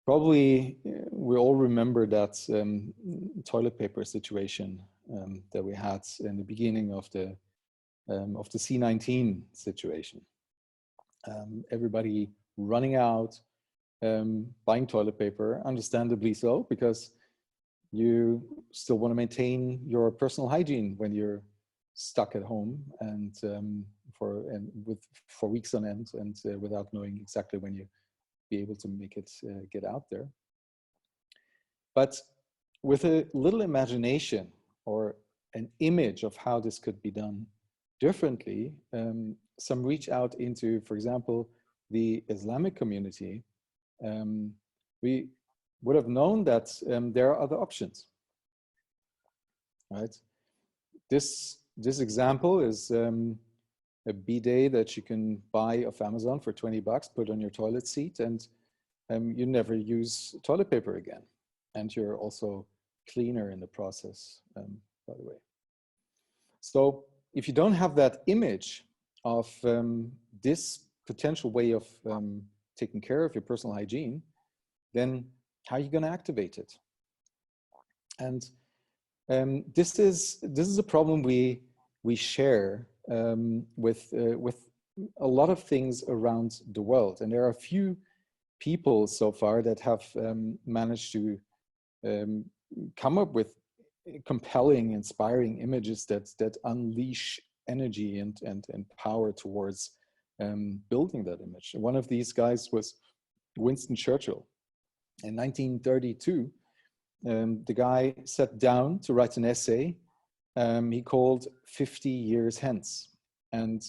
Probably we all remember that toilet paper situation that we had in the beginning of the C-19 situation. Everybody running out, buying toilet paper, understandably so, because you still want to maintain your personal hygiene when you're stuck at home and for weeks on end and without knowing exactly when you be able to make it get out there. But with a little imagination or an image of how this could be done differently, some reach out into, for example, the Islamic community. We would have known that there are other options, right? This example is a bidet that you can buy off Amazon for 20 bucks, put on your toilet seat, and you never use toilet paper again. And you're also cleaner in the process, by the way. So if you don't have that image of this potential way of taking care of your personal hygiene, then how are you going to activate it? And this is a problem we share with a lot of things around the world, and there are a few people so far that have managed to come up with compelling, inspiring images that unleash energy and power towards building that image. One of these guys was Winston Churchill. In 1932, the guy sat down to write an essay he called 50 Years Hence. And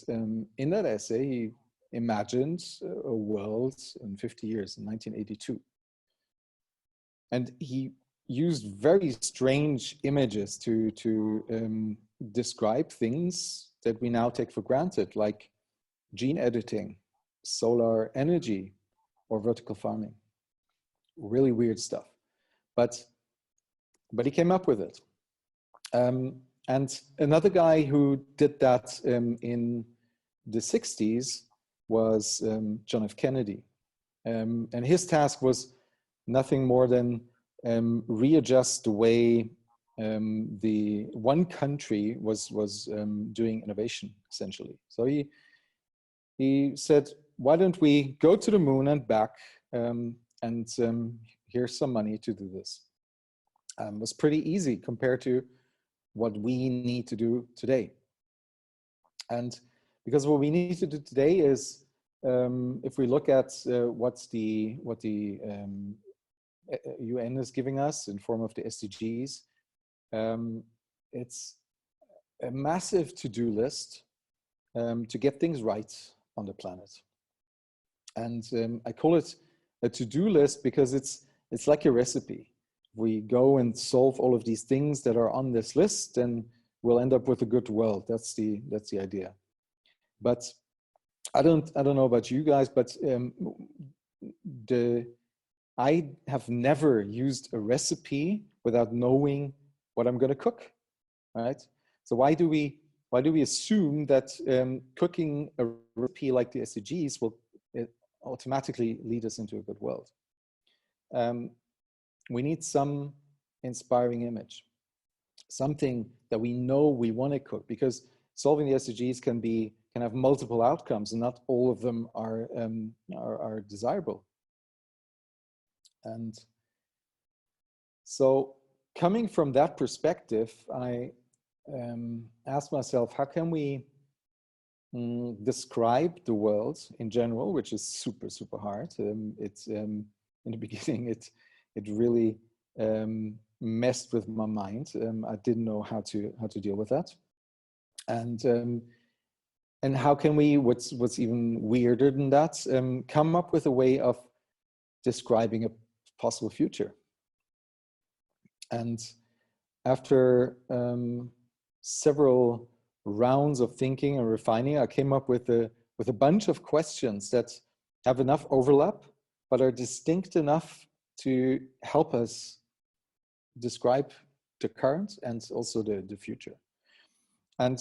in that essay, he imagined a world in 50 years, in 1982. And he used very strange images to describe things that we now take for granted, like gene editing, solar energy, or vertical farming. Really weird stuff. But he came up with it. And another guy who did that in the 60s was John F. Kennedy. And his task was nothing more than readjust the way the one country was doing innovation, essentially. So he said, why don't we go to the moon and back, and here's some money to do this. It was pretty easy compared to what we need to do today. And because what we need to do today is, if we look at what the UN is giving us in form of the SDGs, it's a massive to-do list to get things right on the planet. And I call it a to-do list because it's like a recipe. We go and solve all of these things that are on this list, and we'll end up with a good world. That's the idea. But I don't know about you guys, but I have never used a recipe without knowing what I'm going to cook, right? So why do we assume that cooking a recipe like the SDGs will automatically lead us into a good world? We need some inspiring image, something that we know we want to cook, because solving the SDGs can have multiple outcomes, and not all of them are desirable. And so, coming from that perspective, I asked myself, how can we describe the world in general, which is super, super hard. It's in the beginning, it really messed with my mind. I didn't know how to deal with that. And how can we, what's even weirder than that, come up with a way of describing a possible future? And after several rounds of thinking and refining, I came up with a bunch of questions that have enough overlap, but are distinct enough to help us describe the current and also the future. And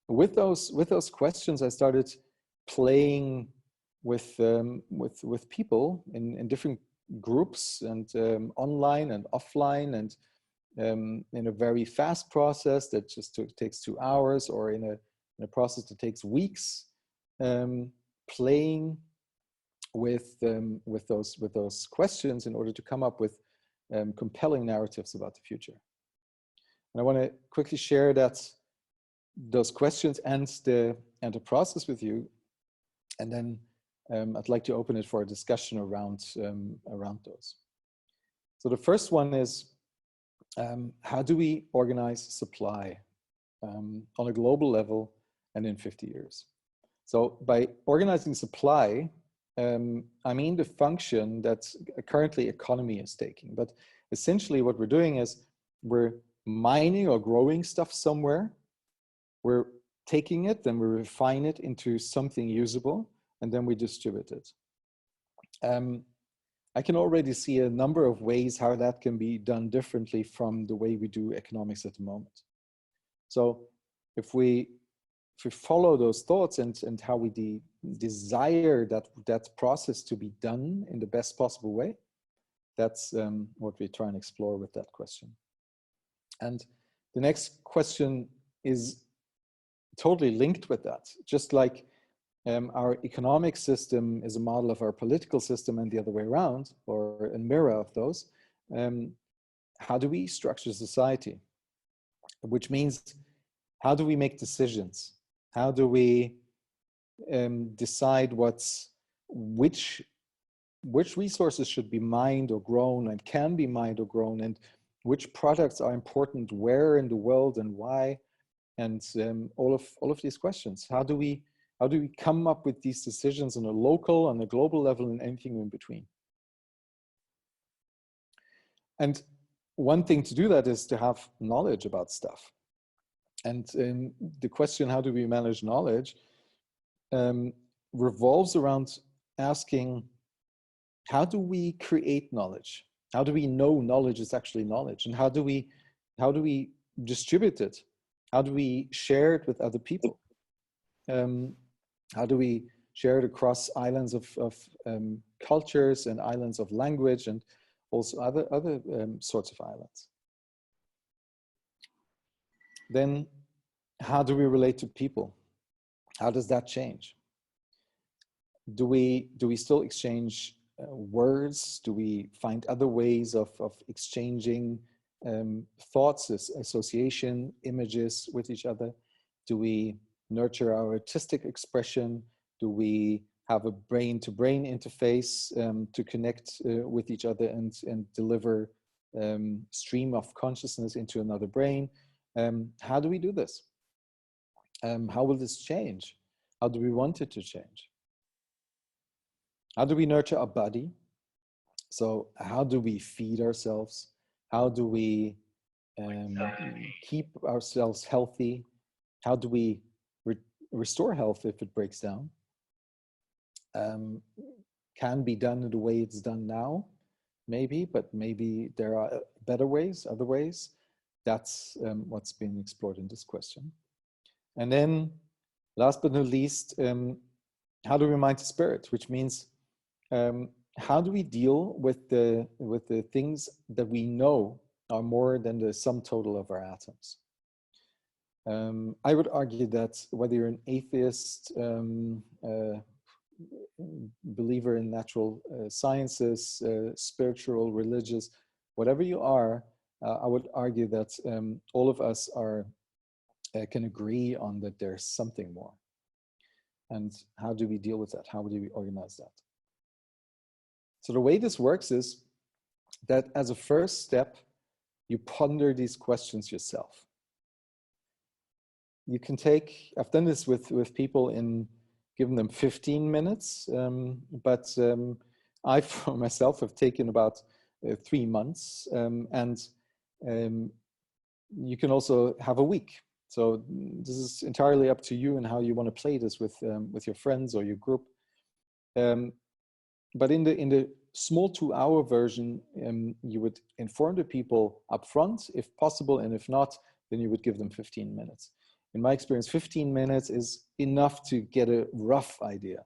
with those questions, I started playing with people in different groups and online and offline, and in a very fast process that just takes 2 hours, or in a process that takes weeks, playing with those questions in order to come up with compelling narratives about the future. And I want to quickly share those questions and the process with you, and then I'd like to open it for a discussion around those. So the first one is, how do we organize supply on a global level and in 50 years? So by organizing supply, I mean the function that currently economy is taking. But essentially what we're doing is we're mining or growing stuff somewhere, we're taking it, then we refine it into something usable, and then we distribute it. I can already see a number of ways how that can be done differently from the way we do economics at the moment. So if we follow those thoughts and how we desire that process to be done in the best possible way, that's what we try and explore with that question. And the next question is totally linked with that. Just like our economic system is a model of our political system and the other way around, or a mirror of those, how do we structure society? Which means, how do we make decisions? How do we decide which resources should be mined or grown and can be mined or grown, and which products are important where in the world and why, and all of these questions. How do we come up with these decisions on a local, on a global level, and anything in between? And one thing to do that is to have knowledge about stuff. And the question, how do we manage knowledge, revolves around asking, how do we create knowledge? How do we know knowledge is actually knowledge? And how do we distribute it? How do we share it with other people? How do we share it across islands of cultures and islands of language, and also other sorts of islands? Then how do we relate to people? How does that change? Do we still exchange words? Do we find other ways of exchanging thoughts, association, images with each other? Do we nurture our artistic expression? Do we have a brain-to-brain interface to connect with each other and deliver stream of consciousness into another brain? How do we do this? How will this change? How do we want it to change? How do we nurture our body? So how do we feed ourselves? How do we keep ourselves healthy? How do we restore health if it breaks down? Can be done in the way it's done now, maybe, but maybe there are better ways, other ways. That's what's being explored in this question. And then, last but not least, how do we mind the spirit? Which means, how do we deal with the things that we know are more than the sum total of our atoms? I would argue that whether you're an atheist, believer in natural sciences, spiritual, religious, whatever you are, I would argue that all of us can agree on that there's something more. And how do we deal with that? How do we organize that? So the way this works is that as a first step, you ponder these questions yourself. You can I've done this with people given them 15 minutes, but I, for myself, have taken about 3 months, and you can also have a week. So this is entirely up to you and how you want to play this with your friends or your group. But in the small 2-hour version, you would inform the people up front, if possible, and if not, then you would give them 15 minutes. In my experience, 15 minutes is enough to get a rough idea.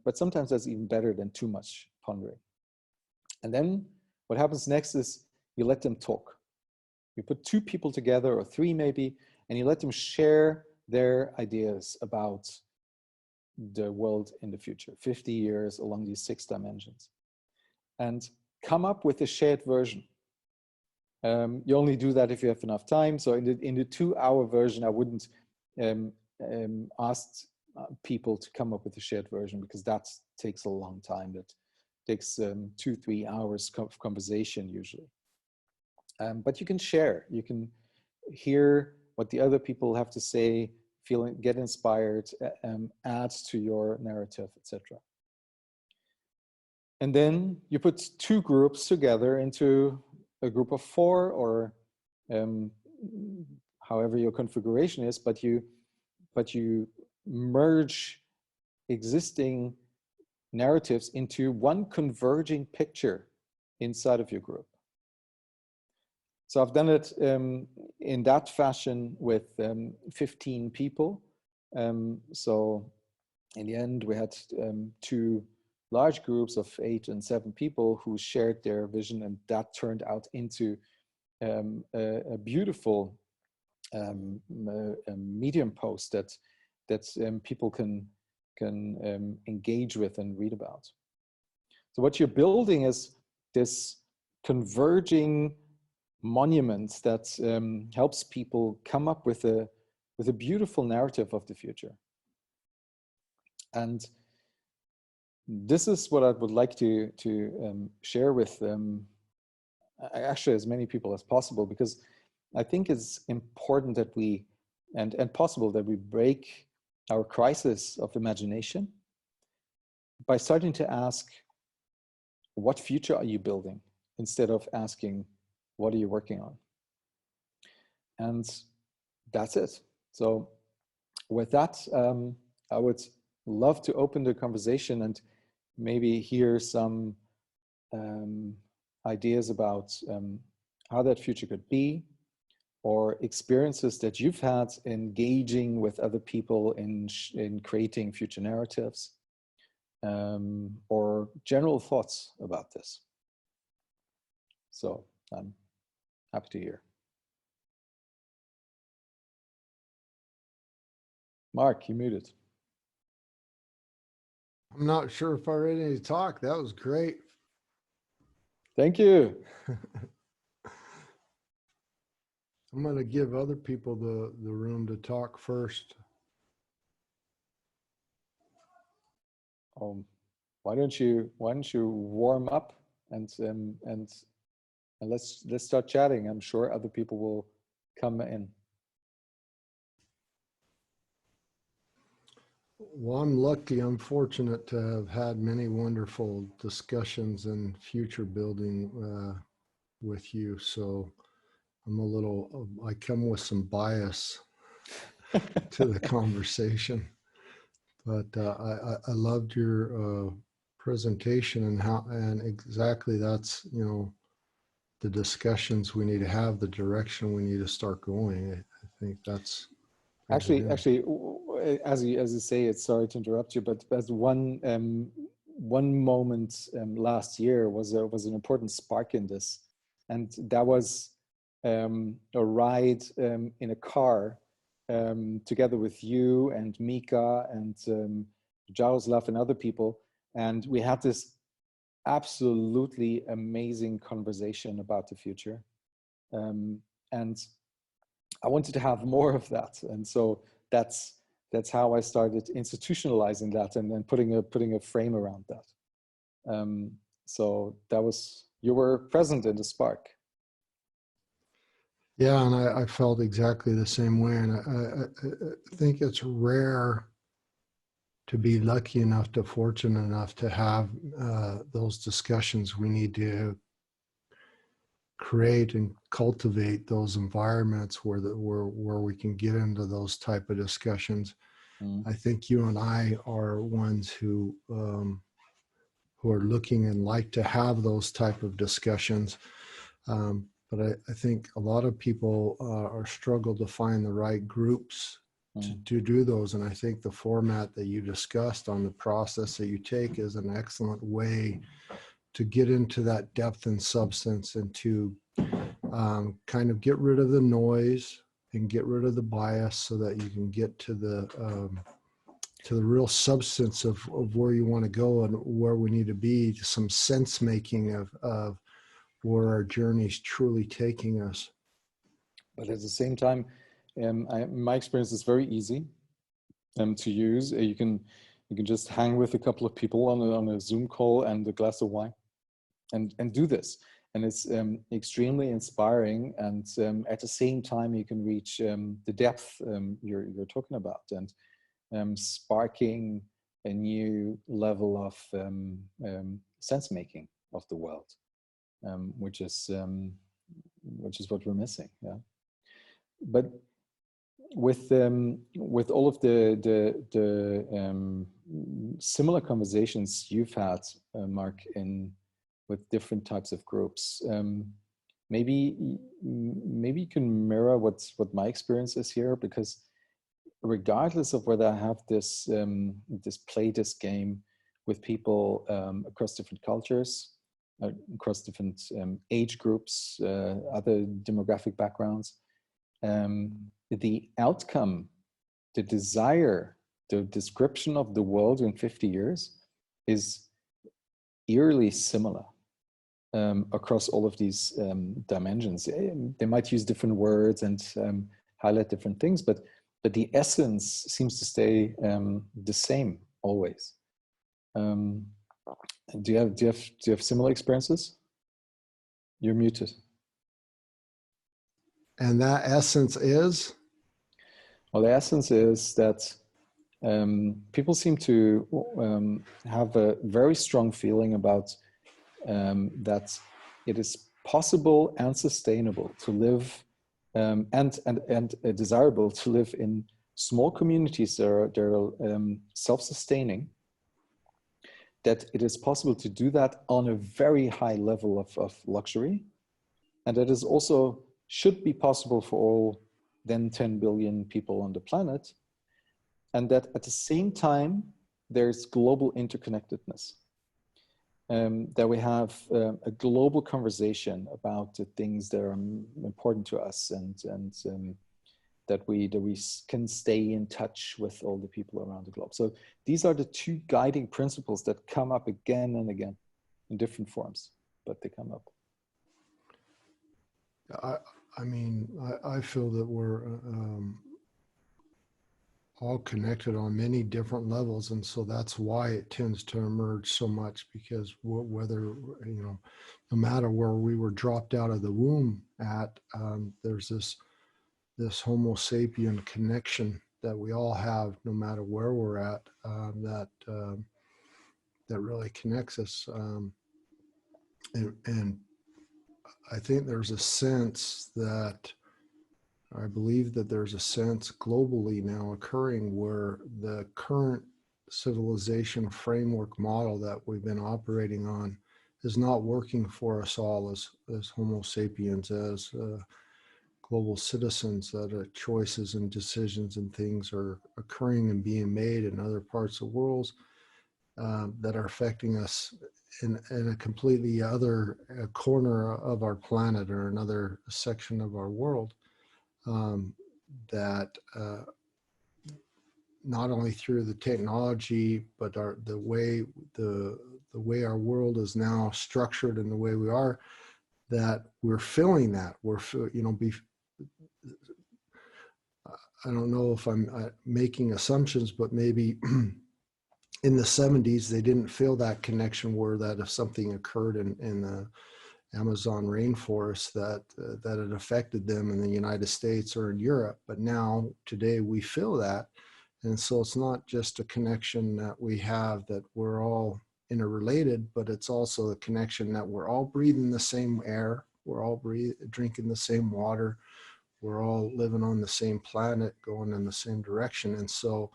But sometimes that's even better than too much pondering. And then what happens next is you let them talk. You put two people together, or three maybe, and you let them share their ideas about the world in the future, 50 years along these 6 dimensions, and come up with a shared version. You only do that if you have enough time. So in the 2-hour version, I wouldn't ask people to come up with a shared version, because that takes a long time. That takes 2-3 hours of conversation usually. But you can share, you can hear what the other people have to say, get inspired, add to your narrative, etc. And then you put 2 groups together into a group of 4, or however your configuration is, but you merge existing narratives into one converging picture inside of your group. So I've done it in that fashion with 15 people. So in the end, we had 2 large groups of 8 and 7 people who shared their vision, and that turned out into a beautiful Medium post that people can engage with and read about. So what you're building is this converging monument that helps people come up with a beautiful narrative of the future. And this is what I would like to share with actually as many people as possible, because I think it's important that we and possible that we break our crisis of imagination by starting to ask, what future are you building, instead of asking, what are you working on? And that's it. So with that, I would love to open the conversation and maybe hear some ideas about how that future could be, or experiences that you've had engaging with other people in creating future narratives, or general thoughts about this. So I'm happy to hear. Mark, you muted. I'm not sure if I'm ready to talk. That was great. Thank you. I'm going to give other people the room to talk first. Why don't you warm up and let's start chatting. I'm sure other people will come in. Well, I'm fortunate to have had many wonderful discussions and future building with you. So I come with some bias to the conversation, but I loved your presentation and exactly that's, the discussions we need to have, the direction we need to start going. I think that's actually, as you say it, sorry to interrupt you, but as one moment last year was an important spark in this, and that was a ride in a car together with you and Mika and Jaroslav and other people, and we had this absolutely amazing conversation about the future, and I wanted to have more of that, and so that's how I started institutionalizing that and then putting a frame around that. So that was, you were present in the spark. Yeah, and I felt exactly the same way, and I think it's rare to be lucky enough, fortunate enough to have those discussions. We need to create and cultivate those environments where we can get into those type of discussions. I think you and I are ones who are looking and like to have those type of discussions. But I think a lot of people are struggle to find the right groups Mm. to do those. And I think the format that you discussed on the process that you take is an excellent way to get into that depth and substance, and to kind of get rid of the noise and get rid of the bias, so that you can get to the real substance of where you want to go and where we need to be, some sense making of where our journey's truly taking us. But at the same time, my experience is very easy to use. You can just hang with a couple of people on a Zoom call and a glass of wine, and do this. And it's extremely inspiring. And at the same time, you can reach the depth you're talking about, and sparking a new level of sense making of the world, which is what we're missing. Yeah. But with all of the similar conversations you've had, Mark, with different types of groups, maybe you can mirror what my experience is here, because regardless of whether I have this play this game with people across different cultures, across different age groups, other demographic backgrounds, the outcome, the desire, the description of the world in 50 years is eerily similar across all of these dimensions. They might use different words and highlight different things, but the essence seems to stay the same always. Do you have similar experiences? You're muted. And that essence is? Well, the essence is that people seem to have a very strong feeling about that it is possible and sustainable to live and desirable to live in small communities that are self-sustaining, that it is possible to do that on a very high level of luxury, and that is also should be possible for all then 10 billion people on the planet, and that at the same time there's global interconnectedness, that we have a global conversation about the things that are important to us, and that we can stay in touch with all the people around the globe. So these are the two guiding principles that come up again and again in different forms, but they come up. I mean, I feel that we're all connected on many different levels, and so that's why it tends to emerge so much, because whether, no matter where we were dropped out of the womb at, there's this Homo sapien connection that we all have, no matter where we're at, that really connects us, and I think there's a sense that, I believe that there's a sense globally now occurring where the current civilization framework model that we've been operating on is not working for us all as Homo sapiens, as global citizens, that choices and decisions and things are occurring and being made in other parts of the world that are affecting us in a completely other corner of our planet, or another section of our world, that not only through the technology, but the way our world is now structured and the way we are, that we're feeling that I don't know if I'm making assumptions, but maybe in the 70s, they didn't feel that connection, where that if something occurred in the Amazon rainforest, that it affected them in the United States or in Europe. But now, today, we feel that. And so it's not just a connection that we have, that we're all interrelated, but it's also a connection that we're all breathing the same air, we're all drinking the same water, we're all living on the same planet, going in the same direction. And so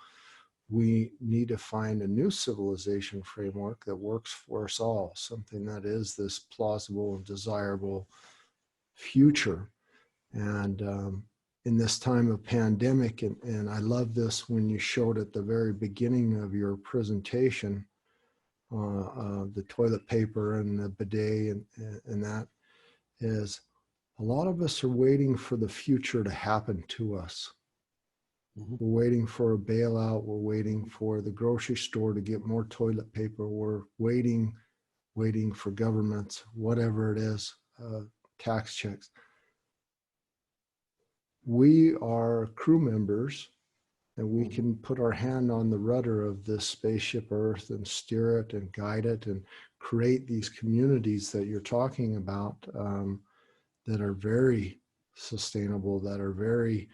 we need to find a new civilization framework that works for us all, something that is this plausible and desirable future. And in this time of pandemic, and I love this when you showed at the very beginning of your presentation, the toilet paper and the bidet and that is, a lot of us are waiting for the future to happen to us. Mm-hmm. We're waiting for a bailout. We're waiting for the grocery store to get more toilet paper. We're waiting for governments, whatever it is, tax checks. We are crew members, and we can put our hand on the rudder of this spaceship Earth and steer it and guide it and create these communities that you're talking about, that are very sustainable, that are very,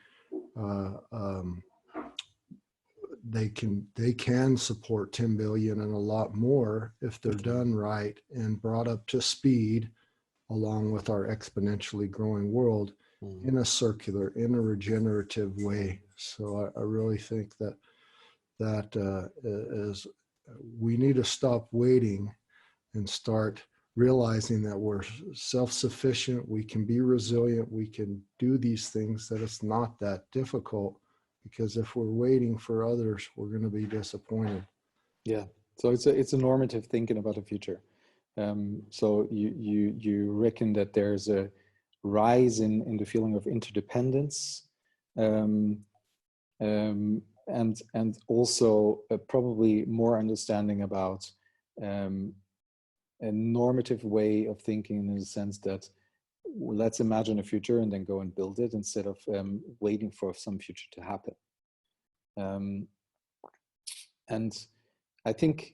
they can support 10 billion and a lot more if they're done right and brought up to speed along with our exponentially growing world in a circular, in a regenerative way. So I really think that is, we need to stop waiting and start realizing that we're self-sufficient, we can be resilient, we can do these things, that it's not that difficult, because if we're waiting for others, we're going to be disappointed. Yeah, so it's a normative thinking about the future. So you reckon that there's a rise in the feeling of interdependence, and also probably more understanding about a normative way of thinking, in the sense that let's imagine a future and then go and build it, instead of waiting for some future to happen. And I think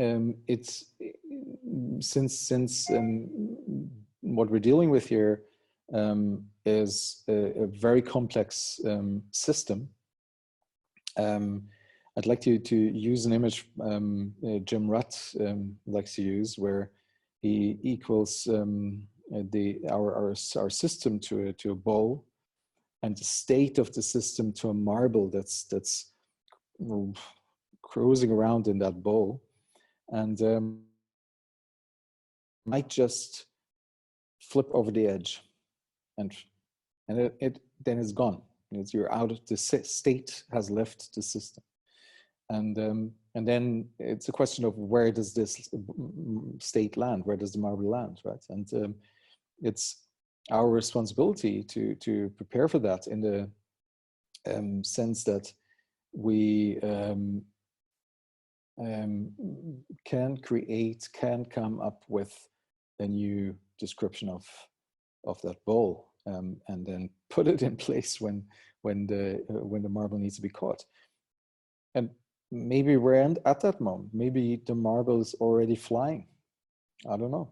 it's since what we're dealing with here is a very complex system. I'd like to use an image Jim Rutt likes to use, where he equals our system to a bowl, and the state of the system to a marble that's cruising around in that bowl, and might just flip over the edge, and it then is gone. You're out of the state, has left the system. And then it's a question of, where does this state land? Where does the marble land, right? And it's our responsibility to prepare for that, in the sense that we can come up with a new description of that bowl, and then put it in place when the marble needs to be caught. And maybe we're at that moment. Maybe the marble is already flying. I don't know.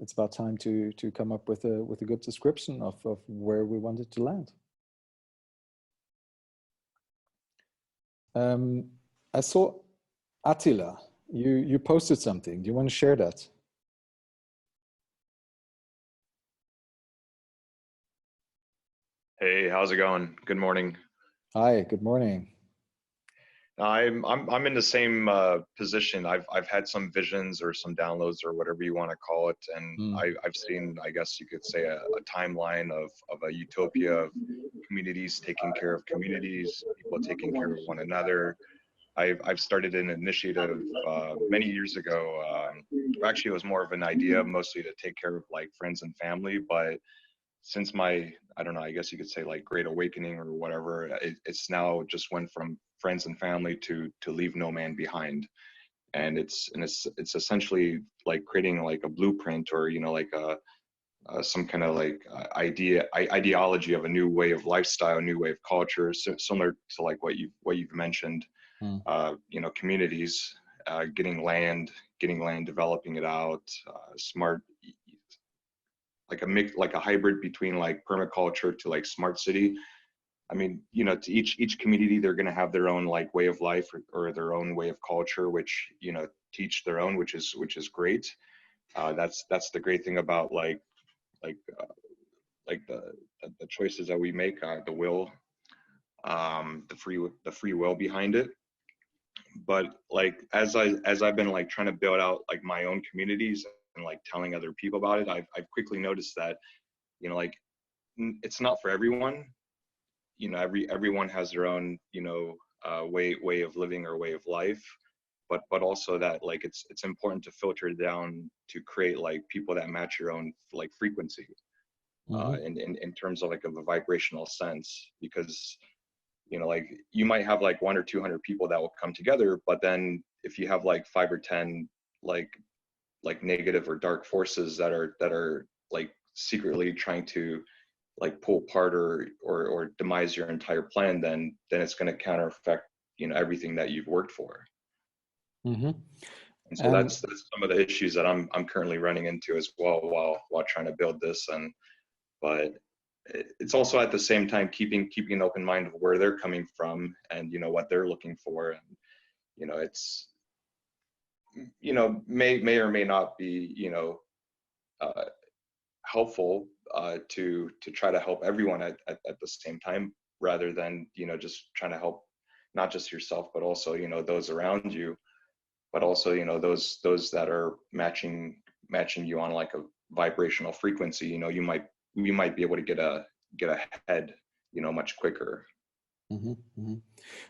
It's about time to come up with a good description of where we want it to land. I saw Attila. You posted something. Do you want to share that? Hey, how's it going? Good morning. Hi, good morning. I'm in the same position. I've had some visions or some downloads or whatever you want to call it, and I've seen, I guess you could say, a timeline of a utopia of communities taking care of communities, people taking care of one another. I've started an initiative many years ago. Actually, it was more of an idea, mostly to take care of like friends and family, but since my, I don't know, I guess you could say like great awakening or whatever, it's now just went from friends and family to leave no man behind. And it's essentially like creating like a blueprint, or, you know, like some kind of like ideology of a new way of lifestyle, new way of culture, similar to like what you've mentioned. You know, communities, getting land, developing it out, smart, like a mix, like a hybrid between like permaculture to like smart city. I mean, you know, to each community, they're going to have their own like way of life, or their own way of culture, which, you know, teach their own, which is great. That's the great thing about like the choices that we make, the will, the free will behind it. But like as I've been like trying to build out like my own communities and like telling other people about it, I've quickly noticed that you know, like it's not for everyone. You know, everyone has their own, you know, way of living or way of life, but also that like it's important to filter down to create like people that match your own like frequency, in terms of like of a vibrational sense, because you know, like you might have like 100 or 200 people that will come together, but then if you have like 5 or 10 like negative or dark forces that are like secretly trying to like pull apart or demise your entire plan, then it's going to counter effect, you know, everything that you've worked for. Mm-hmm. And so that's some of the issues that I'm currently running into as well while trying to build this. And but it's also at the same time keeping an open mind of where they're coming from and you know what they're looking for. And you know, it's, you know, may or may not be, you know, helpful to try to help everyone at the same time, rather than, you know, just trying to help not just yourself but also, you know, those around you, but also, you know, those that are matching you on like a vibrational frequency. You know, we might be able to get ahead, you know, much quicker.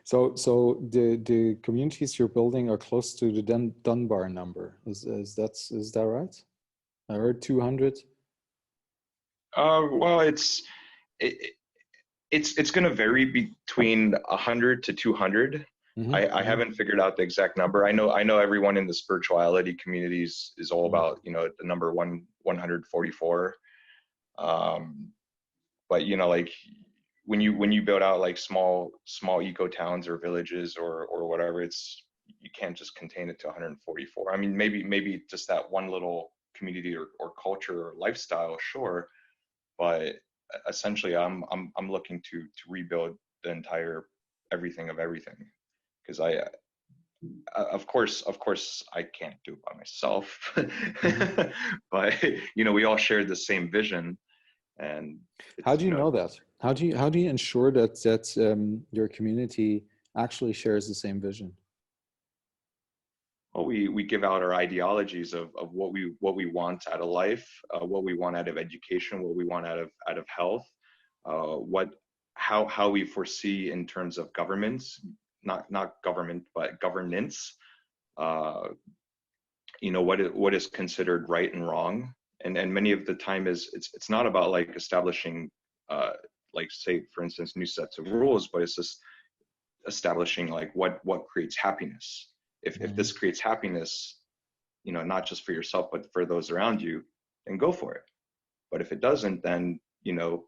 So the communities you're building are close to the Dunbar number. Is that right? I heard 200. Well, it's going to vary between 100 to 200. I haven't figured out the exact number. I know everyone in the spirituality communities is all about, you know, the number 144. But you know, like when you build out like small eco towns or villages or whatever, you can't just contain it to 144. I mean, maybe just that one little community or culture or lifestyle, sure, but essentially I'm looking to rebuild the entire everything of everything, because of course I can't do it by myself. But you know, we all share the same vision. And how do you know that? How do you ensure that your community actually shares the same vision? Well, we give out our ideologies of what we want out of life, what we want out of education, what we want out of health, how we foresee in terms of governments, not government but governance. You know, what is considered right and wrong, and many of the time it's not about like establishing like, say for instance, new sets of rules, but it's just establishing like what creates happiness. If this creates happiness, you know, not just for yourself but for those around you, then go for it. But if it doesn't, then you know,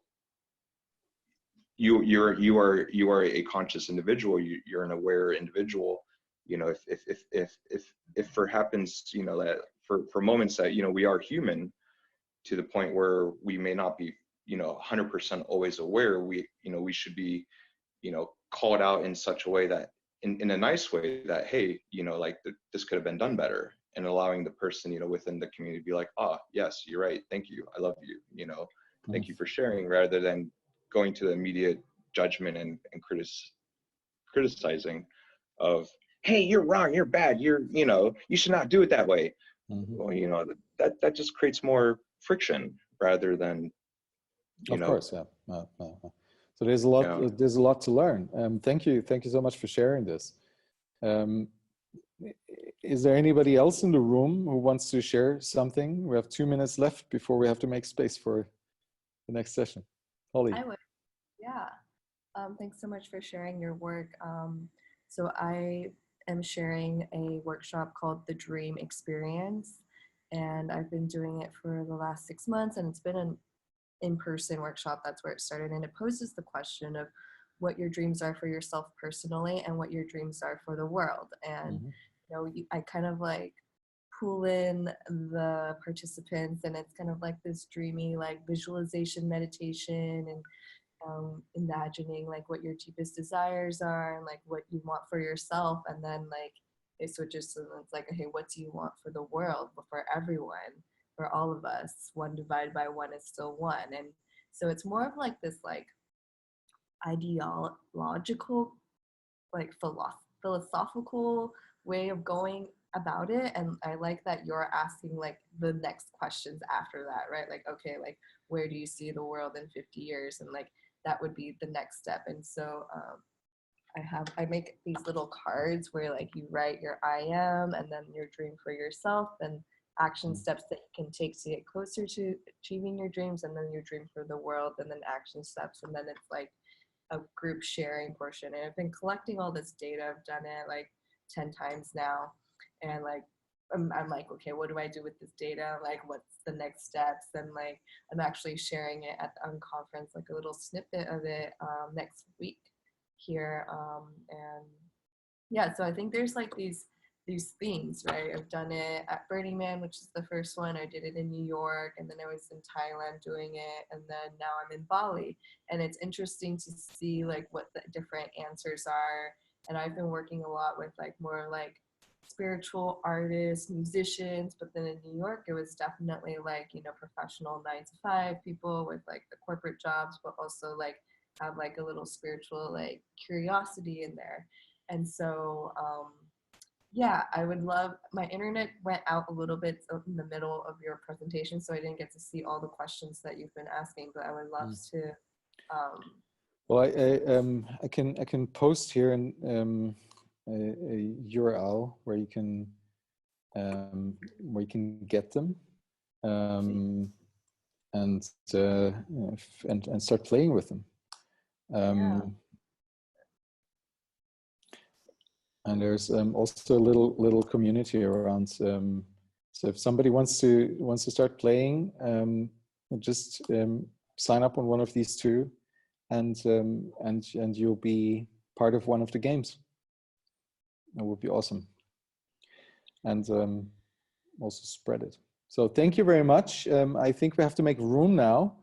you are a conscious individual, you're an aware individual. You know, if for happens, you know, that for moments that, you know, we are human to the point where we may not be, you know, 100% always aware, we, you know, we should be, you know, called out in such a way that in a nice way that, hey, you know, like this could have been done better, and allowing the person, you know, within the community to be like, ah, yes, you're right, thank you, I love you, you know, thank you for sharing, rather than going to the immediate judgment and criticizing of, hey, you're wrong, you're bad, you know, you should not do it that way. Well, you know, that just creates more friction rather than, you know. Of course, yeah. So there's a lot. Yeah. There's a lot to learn. Thank you so much for sharing this. Is there anybody else in the room who wants to share something? We have 2 minutes left before we have to make space for the next session. Holly. I would, yeah. Thanks so much for sharing your work. So I am sharing a workshop called The Dream Experience, and I've been doing it for the last 6 months, and it's been an in-person workshop. That's where it started, and it poses the question of what your dreams are for yourself personally and what your dreams are for the world. And you know, I kind of like pull in the participants, and it's kind of like this dreamy like visualization meditation, and imagining like what your deepest desires are and like what you want for yourself. And then like it switches to, it's like, okay, what do you want for the world, but for everyone, for all of us? 1 divided by 1 is still 1. And so it's more of like this like ideological, like philosophical way of going about it. And I like that you're asking like the next questions after that, right? Like, okay, like where do you see the world in 50 years? And like that would be the next step. And so I make these little cards where like you write your I am and then your dream for yourself and action steps that you can take to get closer to achieving your dreams, and then your dream for the world, and then action steps, and then it's like a group sharing portion. And I've been collecting all this data. I've done it like 10 times now. And like, I'm like, okay, what do I do with this data? Like, what's the next steps? And like, I'm actually sharing it at the unconference, like a little snippet of it next week here. And yeah, so I think there's like these themes, right? I've done it at Burning Man, which is the first one. I did it in New York, and then I was in Thailand doing it, and then now I'm in Bali. And it's interesting to see like what the different answers are. And I've been working a lot with like more like spiritual artists, musicians, but then in New York, it was definitely like, you know, professional 9-to-5 people with like the corporate jobs, but also like have like a little spiritual like curiosity in there. And so, yeah, I would love, my internet went out a little bit in the middle of your presentation, so I didn't get to see all the questions that you've been asking, but I would love to. Well, I can post here a URL where you can get them and start playing with them. Yeah. And there's also a little community around. So if somebody wants to start playing, just sign up on one of these two, and you'll be part of one of the games. That would be awesome. And also spread it. So thank you very much. I think we have to make room now